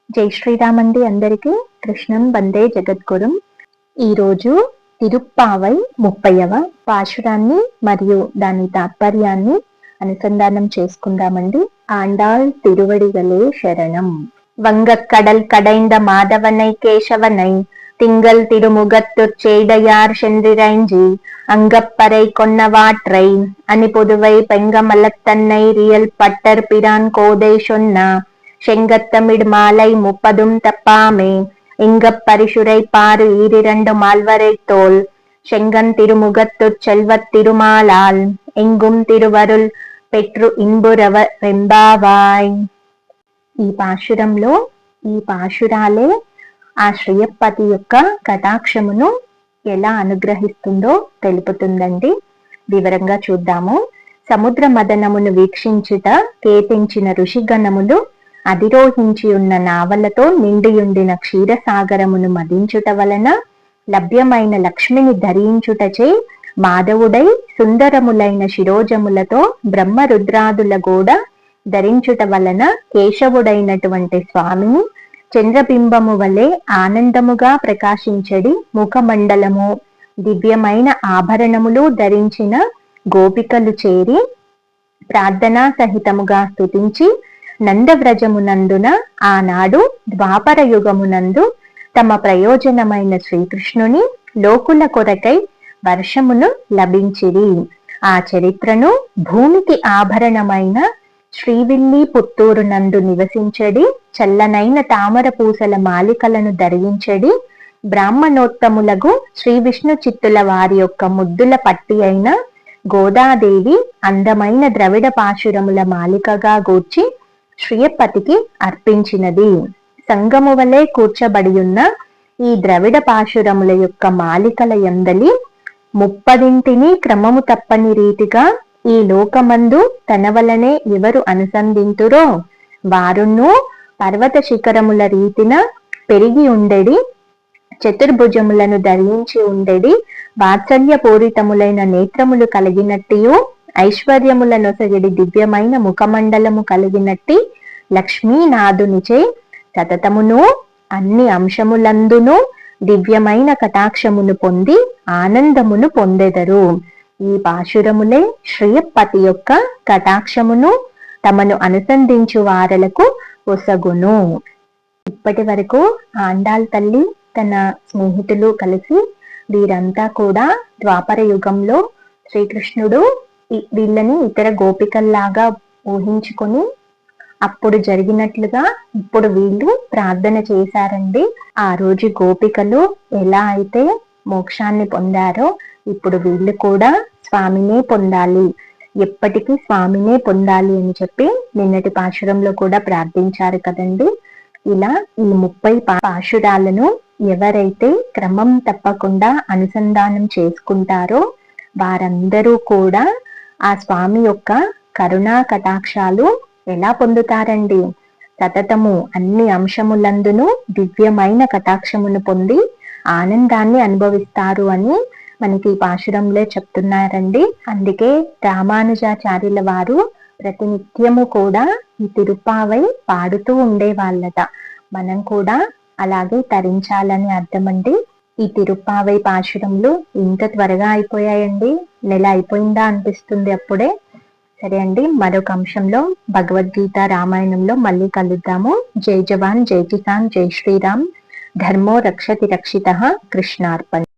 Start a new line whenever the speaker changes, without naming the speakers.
జై శ్రీరామ్ అండి అందరికీ. కృష్ణం వందే జగద్గురుం. ఈరోజు తిరుప్పావై 30వ పాశురాన్ని మరియు దాని తాత్పర్యాన్ని అనుసంధానం చేసుకుందామండి. ఆండాళ్ తిరువడిగలే శరణం. వంగక్కడల్ కడైంద మాధవనై కేశవనై திங்கள் திருமுகத்துச் சேடையார் சென்றிரைஞ்சி அங்கப்பறை கொன்னவாற்றை అని పొదువై பெங்கமலத்தன்னை ரியல் பட்டர் பிரான் கோதை சொன்னா செங்கத்தமிழ் மாலை 30 தப்பாமே இங்கப் பரிசுரை பாரு ஈரிரண்டு மால்வரை தோல் செங்கன் திருமுகத்துச் செல்வத் திருமாலால் எங்கும் திருவருள் పెట్రు ఇంబురవ రెంబావాయ్. ఈ పాశురంలో ఈ పాశురాలే ఆ శ్రీయప్పతి యొక్క కటాక్షమును ఎలా అనుగ్రహిస్తుందో తెలుపుతుందండి. వివరంగా చూద్దాము. సముద్ర మదనమును వీక్షించుట కేతించిన ఋషిగణములు అధిరోహించి ఉన్న నావలతో నిండియుండిన క్షీరసాగరమును మదించుట వలన లభ్యమైన లక్ష్మిని ధరించుటచే మాధవుడై సుందరములైన శిరోజములతో బ్రహ్మరుద్రాదుల గోడ ధరించుట వలన కేశవుడైనటువంటి స్వామిని చంద్రబింబము వలె ఆనందముగా ప్రకాశించడి ముఖమండలము దివ్యమైన ఆభరణములు ధరించిన గోపికలు చేరి ప్రార్థనా సహితముగా స్తుతించి నందవ్రజమునందున ఆనాడు ద్వాపర యుగమునందు తమ ప్రయోజనమైన శ్రీకృష్ణుని లోకుల కొరకై వర్షమును లభించిరి. ఆ చరిత్రను భూమికి ఆభరణమైన శ్రీవిల్లి పుత్తూరు నందు నివసించడి చల్లనైన తామర పూసల మాలికలను ధరించడి బ్రాహ్మణోత్తములగు శ్రీ విష్ణు చిత్తుల వారి యొక్క ముద్దుల పట్టి అయిన గోదాదేవి అందమైన ద్రవిడ పాశురముల మాలికగా గూర్చి శ్రీయప్పతికి అర్పించినది. సంగము వలె కూర్చబడి ఉన్న ఈ ద్రవిడ పాశురముల యొక్క మాలికల యందలి 30 క్రమము తప్పని రీతిగా ఈ లోకమందు తన వలనే ఎవరు అనుసంధింతురో వారును పర్వత శిఖరముల రీతిన పెరిగి ఉండెడి చతుర్భుజములను ధరించి ఉండెడి వాత్సల్యపూరితములైన నేత్రములు కలిగినట్టియు ఐశ్వర్యముల నొసగిడి దివ్యమైన ముఖమండలము కలిగినట్టి లక్ష్మీనాథునిచే సతతమును అన్ని అంశములందును దివ్యమైన కటాక్షమును పొంది ఆనందమును పొందెదరు. ఈ పాశురములే శ్రీయప్పతి యొక్క కటాక్షమును తమను అనుసంధించు వారలకు ఒసగును. ఇప్పటి వరకు ఆండాళ్ తల్లి తన స్నేహితులు కలిసి వీరంతా కూడా ద్వాపర యుగంలో శ్రీకృష్ణుడు వీళ్ళని ఇతర గోపికల్లాగా ఊహించుకొని అప్పుడు జరిగినట్లుగా ఇప్పుడు వీళ్ళు ప్రార్థన చేశారండి. ఆ రోజు గోపికలు ఎలా అయితే మోక్షాన్ని పొందారో ఇప్పుడు వీళ్ళు కూడా స్వామినే పొందాలి, ఎప్పటికీ స్వామినే పొందాలి అని చెప్పి నిన్నటి పాశురంలో కూడా ప్రార్థించారు కదండి. ఇలా ఈ 30 పాశురాలను ఎవరైతే క్రమం తప్పకుండా అనుసంధానం చేసుకుంటారో వారందరూ కూడా ఆ స్వామి యొక్క కరుణా కటాక్షాలు ఎలా పొందుతారండి? సతతము అన్ని అంశములందును దివ్యమైన కటాక్షమును పొంది ఆనందాన్ని అనుభవిస్తారు అని మనకి పాశురంలో చెప్తున్నారండి. అందుకే రామానుజాచార్యుల వారు ప్రతినిత్యము కూడా ఈ తిరుప్పావై పాడుతూ ఉండేవాళ్ళట. మనం కూడా అలాగే తరించాలని అర్థమండి. ఈ తిరుప్పావై పాశురంలో ఇంత త్వరగా అయిపోయాయండి. నెల అయిపోయిందా అనిపిస్తుంది అప్పుడే. సరే అండి, మరొక అంశంలో భగవద్గీత రామాయణంలో మళ్ళీ కలుద్దాము. జై జవాన్ జై కిసాన్ జై శ్రీరామ్. ధర్మో రక్షతి రక్షితః. కృష్ణార్పణ.